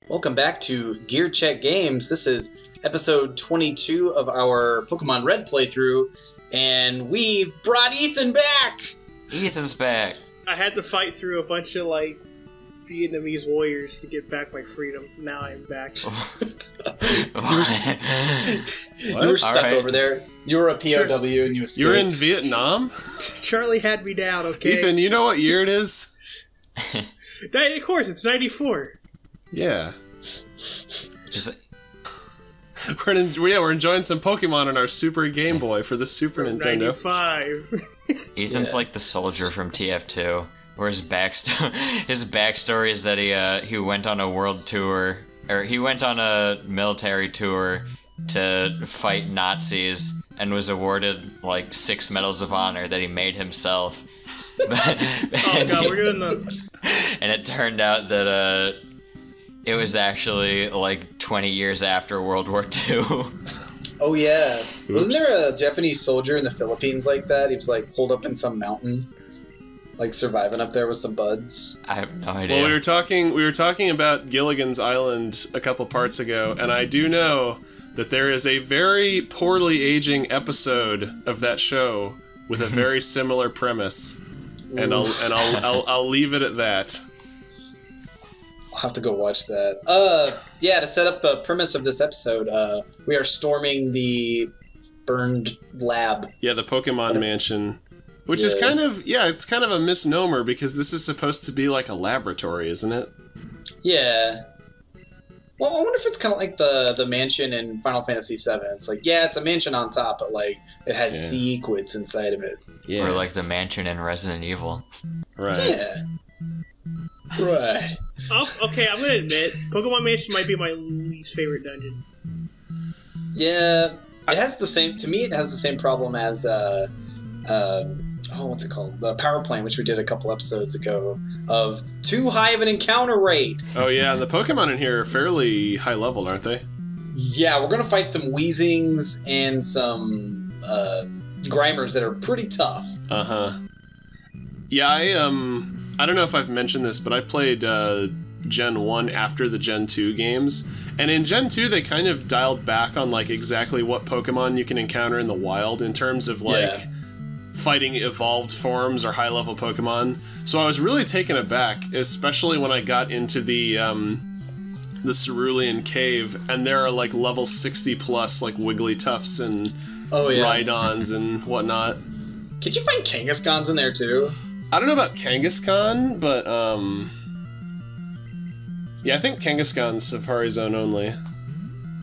Welcome back to Gear Check Games. This is episode 22 of our Pokemon Red playthrough, and we've brought Ethan back! Ethan's back. I had to fight through a bunch of, Vietnamese warriors to get back my freedom. Now I'm back. You were stuck over there. You were a POW and you escaped. You're in Vietnam? Charlie had me down, okay? Ethan, you know what year it is? Of course, it's 94. Yeah. Just, we're enjoying some Pokemon on our Super Game Boy for the Super Nintendo. 95. Ethan's like the soldier from TF2, where his backstory is that he went on a world tour, or he went on a military tour to fight Nazis and was awarded like 6 medals of honor that he made himself. Oh god, we're doing the... And it turned out that it was actually like 20 years after World War II. Oh yeah. Oops. Wasn't there a Japanese soldier in the Philippines like that? He was like holed up in some mountain, like surviving up there with some buds. I have no idea. Well, we were talking about Gilligan's Island a couple parts ago, and I do know that there is a very poorly aging episode of that show with a very similar premise. And I'll leave it at that. I'll have to go watch that. Yeah, to set up the premise of this episode, we are storming the burned lab. Yeah, the Pokemon Mansion. Which is kind of, it's kind of a misnomer because this is supposed to be like a laboratory, isn't it? Yeah. Well, I wonder if it's kind of like the mansion in Final Fantasy VII. It's like, yeah, it's a mansion on top, but like it has secrets inside of it. Yeah. Or like the mansion in Resident Evil. Right. Yeah. Right. Oh, okay, I'm gonna admit, Pokemon Mansion might be my least favorite dungeon. Yeah, it has the same. To me, it has the same problem as what's it called? The power plant, which we did a couple episodes ago, of too high of an encounter rate. Oh yeah, and the Pokemon in here are fairly high level, aren't they? Yeah, we're gonna fight some Weezings and some Grimers that are pretty tough. Yeah, I don't know if I've mentioned this, but I played Gen 1 after the Gen 2 games, and in Gen 2 they kind of dialed back on like exactly what Pokemon you can encounter in the wild in terms of like fighting evolved forms or high-level Pokemon. So I was really taken aback, especially when I got into the Cerulean Cave, and there are like level 60 plus like Wigglytuffs and Rhydons and whatnot. Could you find Kangaskhans in there too? I don't know about Kangaskhan, but yeah, I think Kangaskhan's Safari Zone only.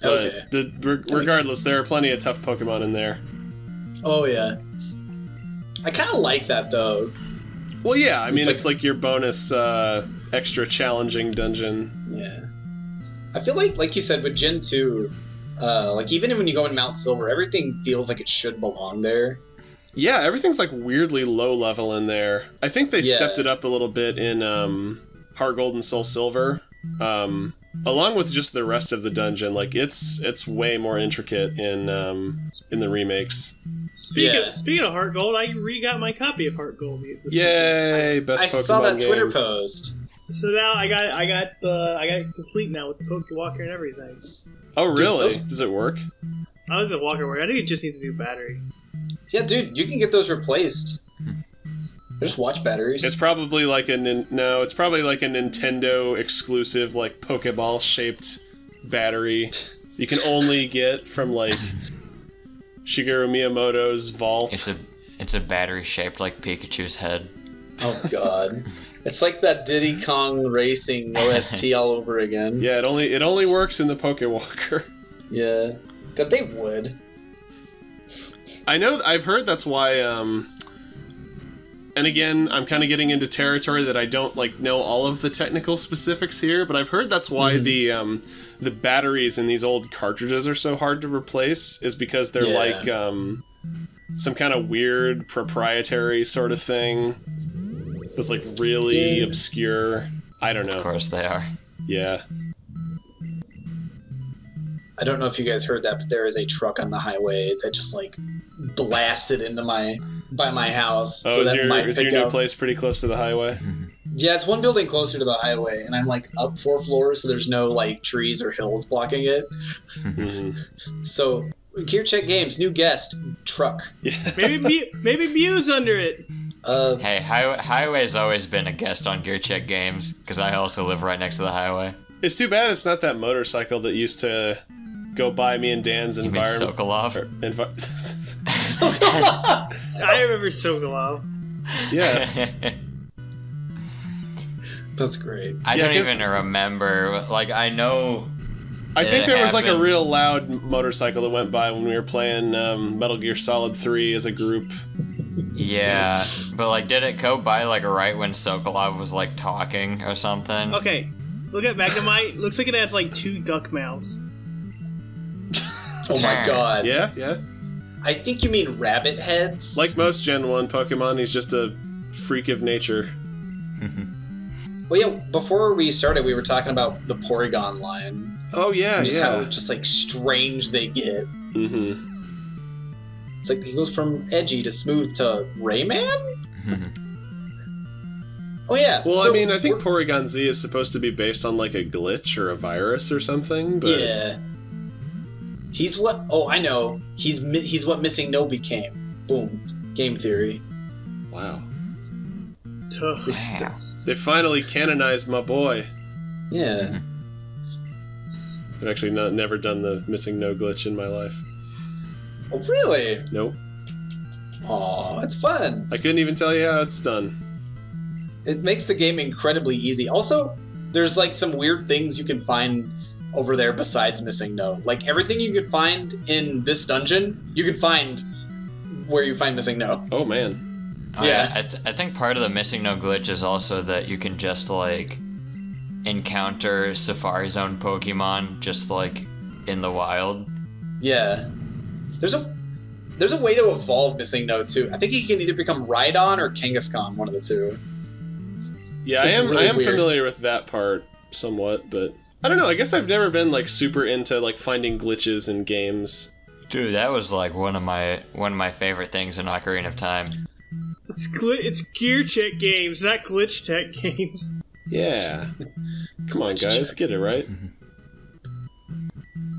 But regardless, there are plenty of tough Pokemon in there. Oh yeah. I kind of like that though. Well, yeah, I mean it's like your bonus extra challenging dungeon. Yeah. I feel like you said with Gen 2, like even when you go in Mount Silver, everything feels like it should belong there. Yeah, everything's like weirdly low level in there. I think they stepped it up a little bit in Heart Gold and Soul Silver, along with just the rest of the dungeon. Like it's way more intricate in the remakes. Speaking of Heart Gold, I re-got my copy of Heart Gold. Yay! Best Pokemon game. I saw that Twitter post. So now I got it complete now with the Pokewalker and everything. Oh really? Does it work? I don't think the Walker work. I think it just needs a new battery. Yeah, dude, you can get those replaced. There's watch batteries. It's probably like it's probably like a Nintendo exclusive, like Pokeball shaped battery you can only get from like Shigeru Miyamoto's vault. It's a battery shaped like Pikachu's head. Oh god. It's like that Diddy Kong Racing OST all over again. Yeah, it only works in the Pokewalker. Yeah. God, they would. I've heard that's why, and again, I'm kind of getting into territory that I don't, like, know all of the technical specifics here, but I've heard that's why the batteries in these old cartridges are so hard to replace, is because they're like, some kind of weird proprietary sort of thing. It's, like, really obscure. I don't know. Of course they are. Yeah. I don't know if you guys heard that, but there is a truck on the highway that just, like, blasted into my house. Oh, is your new place pretty close to the highway? Yeah, it's one building closer to the highway, and I'm like up 4 floors, so there's no like trees or hills blocking it. So, GearCheckGames, new guest, truck. Yeah. Maybe Mew's under it. Hey, Highway's always been a guest on GearCheckGames because I also live right next to the highway. It's too bad it's not that motorcycle that used to go by me and Dan's environment. Sokolov? I remember Sokolov. Yeah. That's great. I don't even remember. Like, I know. I think there was like a real loud motorcycle that went by when we were playing Metal Gear Solid 3 as a group. Yeah, but like, did it go by like right when Sokolov was like talking or something? Okay, look at Magnemite. Looks like it has like 2 duck mouths. Oh my god. Yeah, yeah. I think you mean rabbit heads. Like most Gen 1 Pokemon, he's just a freak of nature. Well, yeah, before we started, we were talking about the Porygon line. Oh, yeah, just how just, like, strange they get. Mm-hmm. It's like he goes from edgy to smooth to Rayman? Oh, yeah. Well, so, I mean, I think Porygon Z is supposed to be based on, like, a glitch or a virus or something, but... Yeah. He's what... Oh, I know. He's what Missing No became. Boom. Game theory. Wow. They finally canonized my boy. Yeah. I've actually never done the Missing No glitch in my life. Oh, really? Nope. Aw, it's fun. I couldn't even tell you how it's done. It makes the game incredibly easy. Also, there's like some weird things you can find over there besides Missing No. Like, everything you could find in this dungeon, you can find where you find Missing No. Oh, man. Yeah. I think part of the Missing No glitch is also that you can just, like, encounter Safari Zone Pokemon just, like, in the wild. Yeah. There's a way to evolve Missing No, too. I think he can either become Rhydon or Kangaskhan, one of the two. Yeah, I am familiar with that part somewhat, but I don't know, I guess I've never been, like, super into, like, finding glitches in games. Dude, that was, like, one of my favorite things in Ocarina of Time. It's GearCheckGames, not GlitchTech Games. Yeah. Come on, guys, get it right.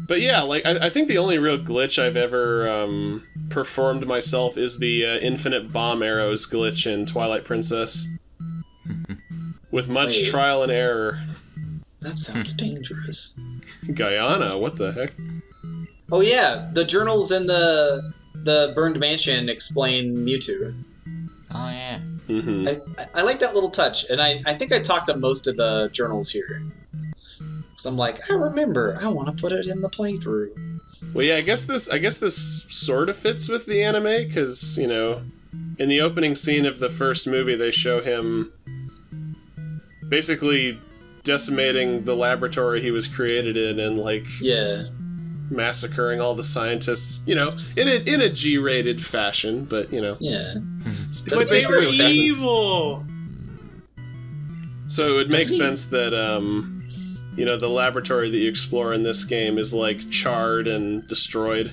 But yeah, like, I think the only real glitch I've ever performed myself is the infinite bomb arrows glitch in Twilight Princess. With much trial and error. That sounds dangerous. Guyana, what the heck? Oh yeah, the journals in the Burned Mansion explain Mewtwo. Oh yeah. Mm-hmm. I like that little touch, and I think I talked to most of the journals here. So I'm like, I remember, I want to put it in the playthrough. Well, yeah, I guess this sort of fits with the anime, because, you know, in the opening scene of the first movie, they show him basically decimating the laboratory he was created in, and, like, massacring all the scientists, you know, in a G-rated fashion, but, you know. Yeah. But they were evil! So it would make sense that, you know, the laboratory that you explore in this game is, like, charred and destroyed.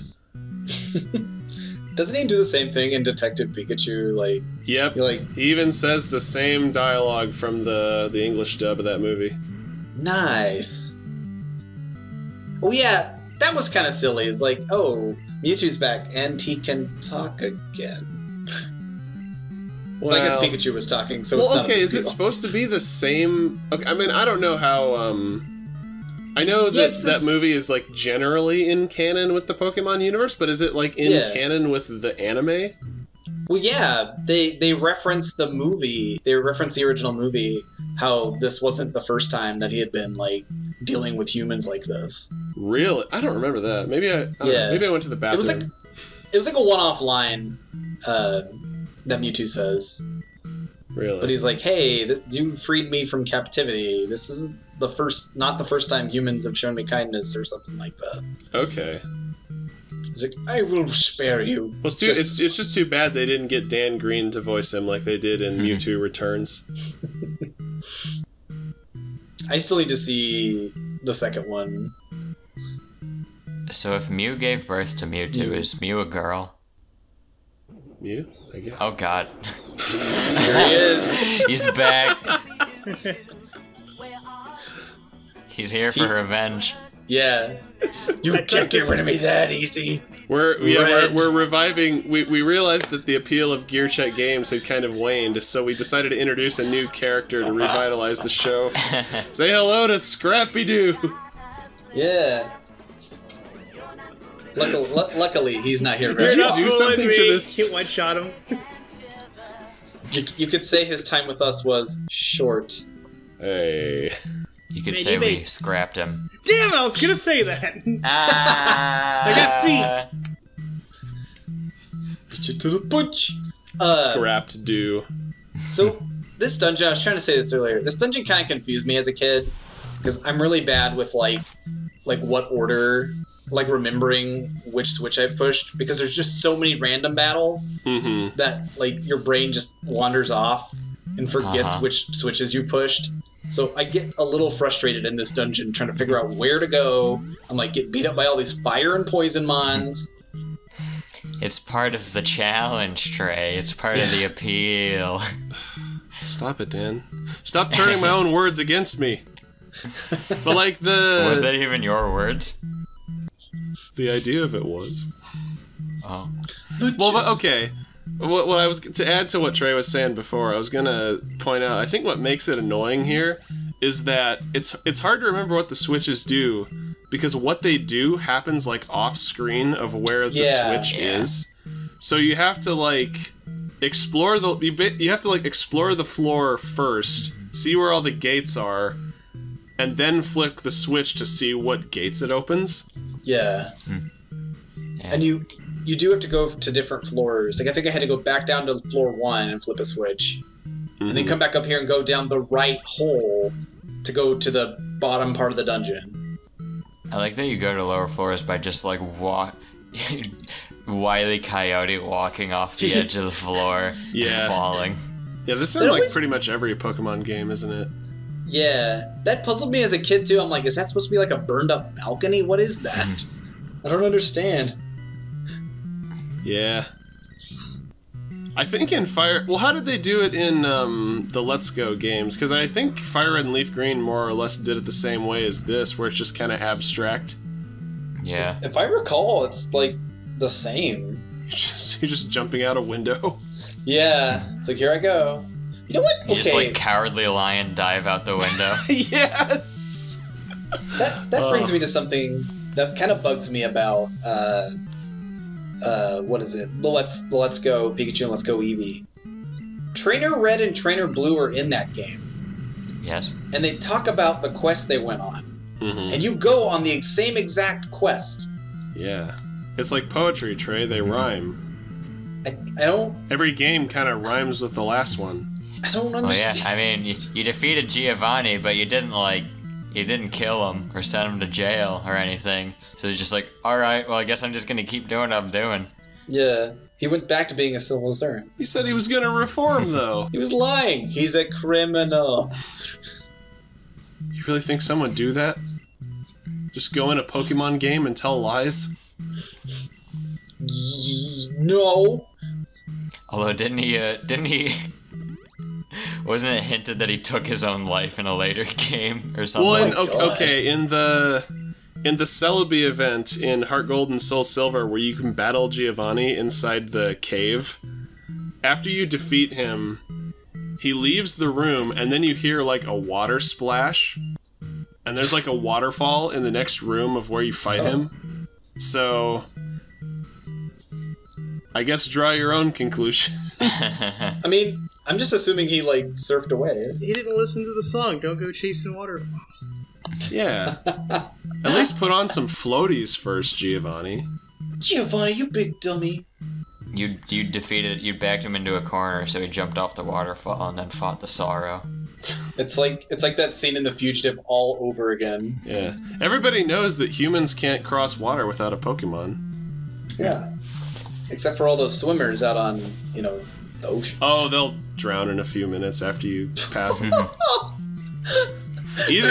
Doesn't he do the same thing in Detective Pikachu? Like, yep. He even says the same dialogue from the English dub of that movie. Nice. Oh yeah, that was kind of silly. It's like, oh, Mewtwo's back and he can talk again. Well, I guess Pikachu was talking, so it's not okay, is it supposed to be the same? Okay, I mean, I don't know how, I know that that movie is, like, generally in canon with the Pokemon universe, but is it, like, in canon with the anime? Well, yeah, they reference the movie, they reference the original movie, how this wasn't the first time that he had been, like, dealing with humans like this. Really? I don't remember that. Maybe maybe I went to the bathroom. It was like a one-off line, that Mewtwo says. Really? But he's like, hey, you freed me from captivity. This is not the first time humans have shown me kindness, or something like that. Okay. He's like, I will spare you. Well, it's just too bad they didn't get Dan Green to voice him like they did in Mewtwo Returns. I still need to see the second one. So if Mew gave birth to Mewtwo, is Mew a girl? Mew, I guess. Oh god. There he is. He's back. He's here for revenge. Yeah. You can't get rid of me that easy. We're reviving. We realized that the appeal of GearCheckGames had kind of waned, so we decided to introduce a new character to revitalize the show. Say hello to Scrappy Doo. Yeah. Luckily, he's not here. Did you do something to this? You one-shot him. You could say his time with us was short. Hey. You could say we scrapped him. Damn it, I was gonna say that! I got beat! Beat you to the punch! Scrapped Doo. So, this dungeon, I was trying to say this earlier, this dungeon kind of confused me as a kid, because I'm really bad with, like what order, like, remembering which switch I pushed, because there's just so many random battles that, like, your brain just wanders off and forgets which switches you pushed. So I get a little frustrated in this dungeon trying to figure out where to go. I'm like, get beat up by all these fire and poison mons. It's part of the challenge, Trey. It's part of the appeal. Stop it, Dan. Stop turning my own words against me. But like the... Was that even your words? The idea of it was. Oh. Well, but okay. Well, I was to add to what Trey was saying before. I was gonna point out. I think what makes it annoying here is that it's hard to remember what the switches do because what they do happens like off screen of where the switch is. So you have to like explore you have to like explore the floor first, see where all the gates are, and then flick the switch to see what gates it opens. Yeah. And you do have to go to different floors. Like, I think I had to go back down to floor 1 and flip a switch. And then come back up here and go down the right hole to go to the bottom part of the dungeon. I like that you go to lower floors by just, like, Wile E. Coyote walking off the edge of the floor and falling. Yeah, this is like pretty much every Pokemon game, isn't it? Yeah. That puzzled me as a kid, too. I'm like, is that supposed to be like a burned-up balcony? What is that? I don't understand. Yeah. I think in Fire... Well, how did they do it in the Let's Go games? Because I think Fire Red and Leaf Green more or less did it the same way as this, where it's just kind of abstract. Yeah. If I recall, it's, like, the same. You're just jumping out a window. Yeah. It's like, here I go. You know what? You just, like, Cowardly Lion dive out the window. Yes! That brings me to something that kind of bugs me about... what is it? The Let's Go Pikachu and Let's Go Eevee. Trainer Red and Trainer Blue are in that game. Yes. And they talk about the quest they went on. And you go on the same exact quest. Yeah. It's like poetry, Trey. They rhyme. I don't... Every game kind of rhymes with the last one. I don't understand. Oh, yeah. I mean, you defeated Giovanni, but you didn't kill him or send him to jail or anything. So he's just like, alright, well, I guess I'm just gonna keep doing what I'm doing. Yeah. He went back to being a civil servant. He said he was gonna reform, though. He was lying. He's a criminal. You really think someone would do that? Just go in a Pokemon game and tell lies? No. Although, didn't he... Wasn't it hinted that he took his own life in a later game or something? Well, okay, in the Celebi event in Heart Gold and Soul Silver, where you can battle Giovanni inside the cave, after you defeat him, he leaves the room, and then you hear like a water splash, and there's like a waterfall in the next room of where you fight him. So, I guess draw your own conclusions. I mean, I'm just assuming he, like, surfed away. He didn't listen to the song, Don't Go Chasing Waterfalls. Yeah. At least put on some floaties first, Giovanni. Giovanni, you big dummy. You backed him into a corner, so he jumped off the waterfall and then fought the sorrow. It's like that scene in The Fugitive all over again. Yeah. Everybody knows that humans can't cross water without a Pokemon. Yeah. Except for all those swimmers out on, the ocean. Oh, they'll drown in a few minutes after you pass them. Either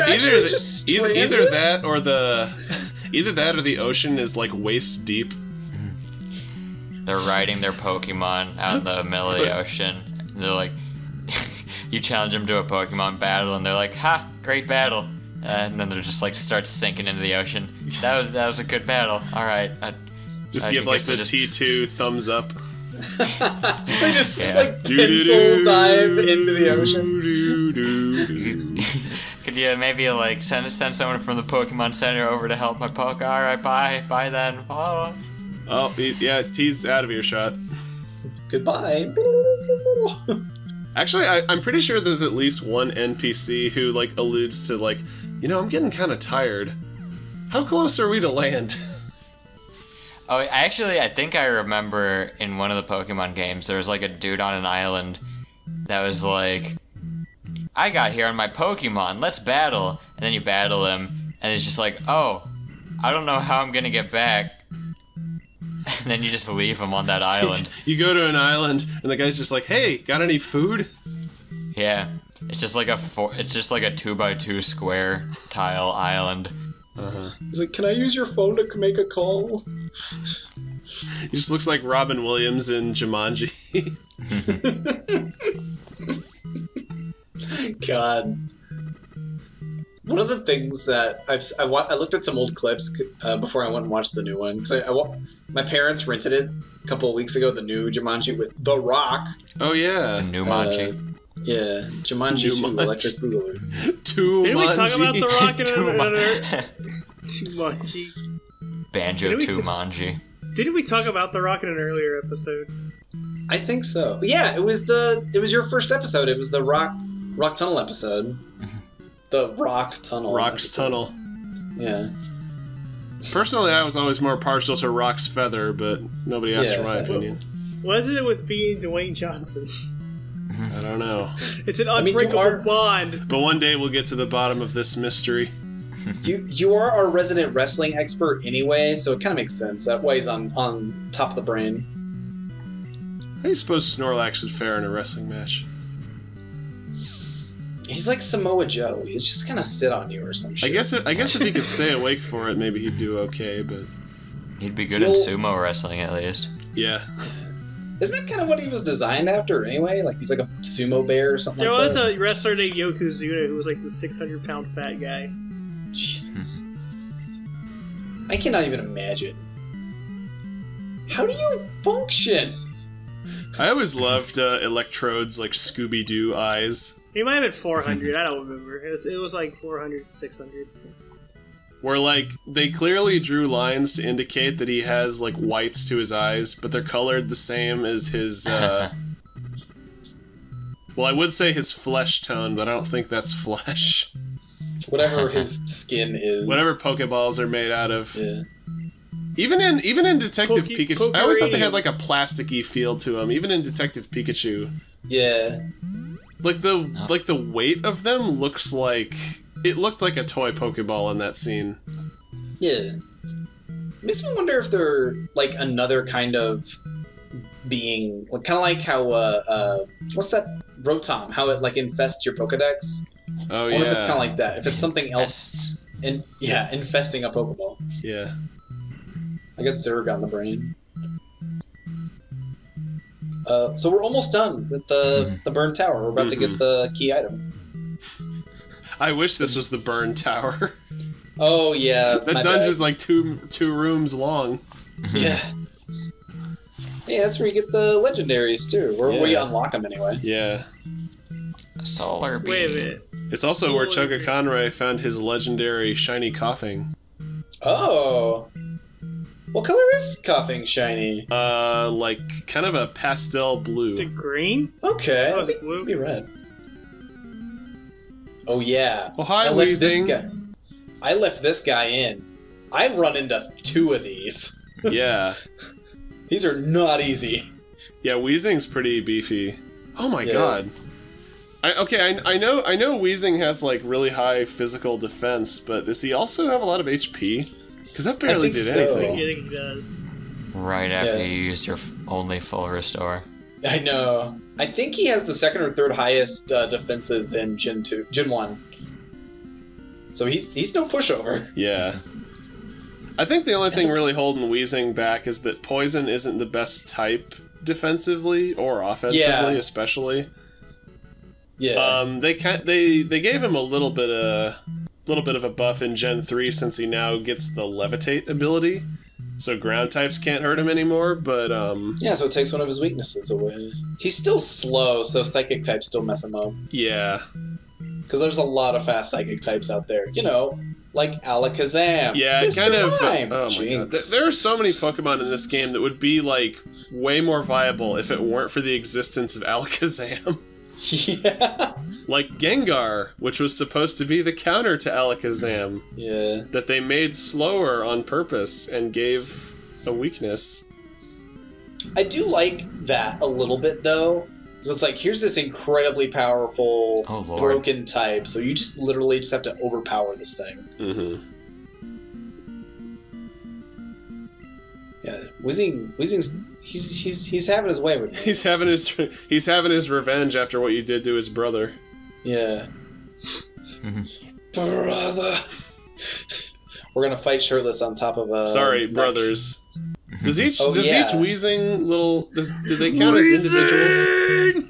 that or the ocean is like waist deep. They're riding their Pokemon out in the middle of the ocean. They're like, you challenge them to a Pokemon battle, and they're like, "Ha, great battle," and then they're just like start sinking into the ocean. That was a good battle. All right. Just give like the T2 thumbs up. They just like pencil dive into the ocean. Could you maybe like send someone from the Pokemon Center over to help my Poke? All right, bye then. Oh. He's out of earshot. Goodbye. Actually, I'm pretty sure there's at least one NPC who like alludes to like, I'm getting kind of tired. How close are we to land? Oh, I think I remember in one of the Pokemon games, there was like a dude on an island that was like, I got here on my Pokemon, let's battle. And then you battle him, and it's just like, oh, I don't know how I'm gonna get back. And then you just leave him on that island. You go to an island, and the guy's just like, hey, got any food? Yeah, it's just like a 2x2 square tile island. He's like, can I use your phone to make a call? He just looks like Robin Williams in Jumanji. God. One of the things that I looked at some old clips before I went and watched the new one, because my parents rented it a couple of weeks ago, the new Jumanji with The Rock. Oh yeah, the new Jumanji. Yeah, Jumanji 2 Electric Boogaloo. Didn't we talk about The Rock in another... Jumanji. Banjo Jumanji. Didn't we talk about The Rock in an earlier episode? I think so. Yeah, it was your first episode. It was the Rock Tunnel episode. The Rock Tunnel. Rock's Tunnel. Yeah. Personally, I was always more partial to Rock's Feather, but nobody asked for my opinion. What is it with being Dwayne Johnson? I don't know. It's an unbreakable bond. But one day we'll get to the bottom of this mystery. You are our resident wrestling expert anyway, so it kind of makes sense. That weighs on top of the brain. How do you suppose Snorlax would fare in a wrestling match? He's like Samoa Joe. He'd just kind of sit on you or some shit. I guess if he could stay awake for it, maybe he'd do okay, but... He'd be good in sumo wrestling, at least. Yeah. Isn't that kind of what he was designed after, anyway? Like, he's like a sumo bear or something there like that? There was a wrestler named Yokozuna who was like the 600-pound fat guy. Jesus. I cannot even imagine. How do you function? I always loved Electrode's, like, Scooby-Doo eyes. He might have been 400, I don't remember. It was like 400 to 600. Where, like, they clearly drew lines to indicate that he has, like, whites to his eyes, but they're colored the same as his, well, I would say his flesh tone, but I don't think that's flesh. Whatever his skin is. Whatever Pokeballs are made out of. Yeah. Even in Detective Pikachu, I always thought they had, like, a plasticky feel to them, even in Detective Pikachu. Yeah. Like, the weight of them looks like... It looked like a toy Pokeball in that scene. Yeah. Makes me wonder if they're, like, another kind of being... Kind of like how, what's that? Rotom, how it, like, infests your Pokedex? Oh, I yeah. wonder if it's kind of like that. If it's something else... infesting a Pokeball. Yeah. I got Zerg on the brain. So we're almost done with the burned tower. We're about to get the key item. I wish this was the burn tower. Oh yeah, that dungeon's like two rooms long. Yeah. Yeah, that's where you get the legendaries too. Where you unlock them anyway. Yeah. Solar beam. Wait a minute. It's also where Chugga Conroy found his legendary shiny coughing. Oh. What color is coughing shiny? Like kind of a pastel blue. The green? Okay, Oh, it's blue. be red. Oh yeah. Oh hi, Weezing. I left this guy in. I run into 2 of these. Yeah. These are not easy. Yeah, Weezing's pretty beefy. Oh my god. I know Weezing has like really high physical defense, but does he also have a lot of HP? Because that barely did anything. I think he does. Right after you used your only full restore. I know. I think he has the 2nd or 3rd highest defenses in Gen 1. So he's no pushover. Yeah. I think the only thing really holding Weezing back is that Poison isn't the best type defensively or offensively, especially. Yeah. They gave him a little bit of a buff in Gen 3 since he now gets the levitate ability. So ground types can't hurt him anymore, but Yeah, so it takes one of his weaknesses away. He's still slow, so psychic types still mess him up. yeah. Because there's a lot of fast psychic types out there. You know, like Alakazam. Yeah, Mr. kind of. Mime, Oh my god, Jinx. there are so many Pokemon in this game that would be like way more viable if it weren't for the existence of Alakazam. Yeah. Like Gengar, which was supposed to be the counter to Alakazam, Yeah. that they made slower on purpose and gave a weakness. I do like that a little bit, though. Because it's like, here's this incredibly powerful, Oh, Lord. broken type, so you just literally just have to overpower this thing. Mm-hmm. Yeah, Weezing's he's having his way with me. He's having his revenge after what you did to his brother. Yeah. Brother. We're gonna fight shirtless on top of a. Sorry, mech. brothers. Does each Oh, each yeah. Weezing little do they count as individuals?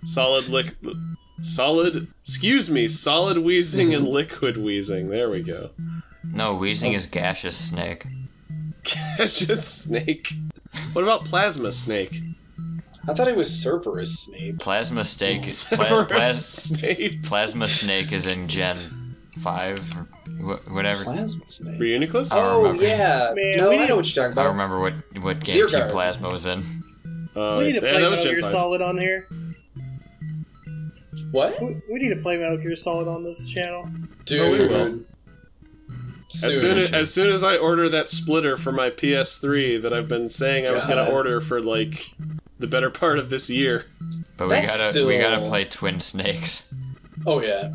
Solid Weezing and liquid Weezing. There we go. No, Weezing is gaseous snake. Gaseous Snake. What about Plasma Snake? I thought it was Cerberus Snape. Plasma Snake. Severus Snape. Plasma Snake is in Gen 5 or whatever. Plasma Snake. Reuniclus? Oh remember. yeah. Man, no, we I need know what you're talking I about. don't remember what game Zergard. Team Plasma was in. We need to play that was Metal Gen Gear 5. Solid on here. What? We need to play Metal Gear Solid on this channel. Dude. Oh, we will. Soon. As soon as I order that splitter for my PS3 that I've been saying I was going God. to order for like the better part of this year. But That's we gotta still- play Twin Snakes. Oh yeah.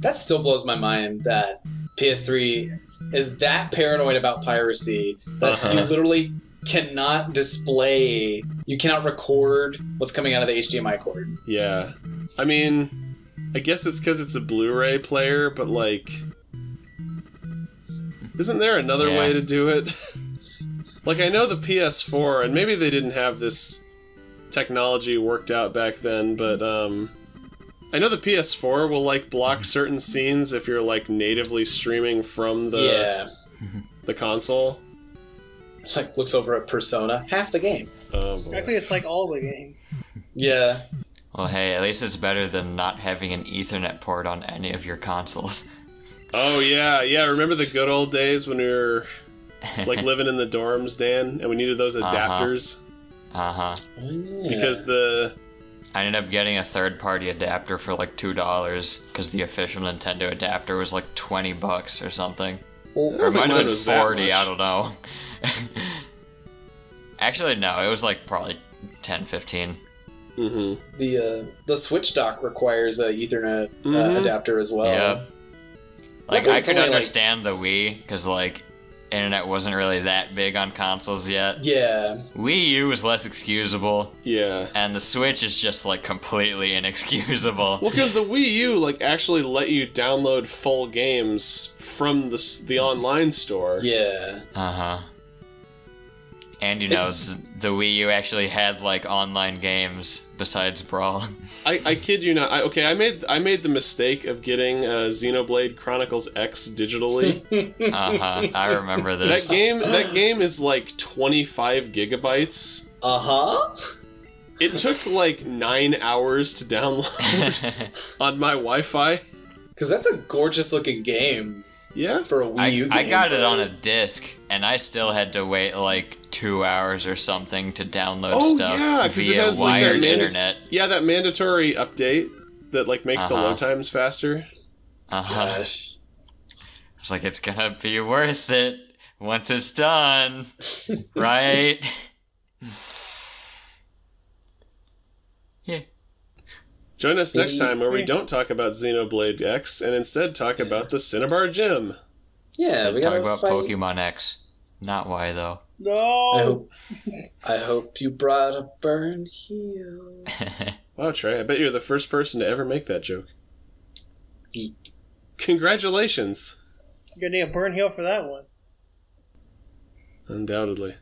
That still blows my mind that PS3 is that paranoid about piracy that Uh-huh. you literally cannot display, you cannot record what's coming out of the HDMI cord. Yeah. I mean, I guess it's because it's a Blu-ray player, but like, isn't there another Yeah. way to do it? Like, I know the PS4, and maybe they didn't have this technology worked out back then, but I know the PS4 will like block certain scenes if you're like natively streaming from Yeah. the console. It's like looks over at Persona, half the game. Oh boy. Actually, it's like all the game. Yeah. Well, hey, at least it's better than not having an Ethernet port on any of your consoles. Oh yeah. Remember the good old days when we were like living in the dorms, Dan, and we needed those adapters Uh-huh. Oh, yeah. because the I ended up getting a third-party adapter for like $2 because the official Nintendo adapter was like $20 or something. Well, Or it think might have mine been was that 40, much. I don't know. Actually, no, it was like probably 10, 15. mm-hmm. the Switch dock requires a Ethernet Mhm. adapter as well. Yep. Like, Luckily, I it's could only, like- understand the Wii, because, like, internet wasn't really that big on consoles yet. Yeah. Wii U was less excusable, Yeah. and the Switch is just, like, completely inexcusable. Well, because the Wii U like actually let you download full games from the online store. Yeah. Uh-huh. And, you know, It's- the Wii U actually had, like, online games besides Brawl. I kid you not. I made the mistake of getting Xenoblade Chronicles X digitally. Uh-huh. I remember this. That game is like 25 gigabytes. Uh-huh. It took like 9 hours to download on my Wi-Fi. Because that's a gorgeous looking game Yeah. for a Wii U game. I got it but- on a disc, and I still had to wait like 2 hours or something to download Oh stuff yeah, because via it has like wired that internet. Yeah, that mandatory update that like makes the Uh-huh. load times faster. Uh-huh. Gosh. It's like, it's gonna be worth it once it's done, right? Yeah. Join us next time where we don't talk about Xenoblade X and instead talk about the Cinnabar Gym. Yeah, So we talk gotta about fight. Pokemon X. Not Y, though. No. I hope you brought a burn heel. Wow, Trey, I bet you're the first person to ever make that joke. Eat. Congratulations. You're gonna need a burn heel for that one. Undoubtedly.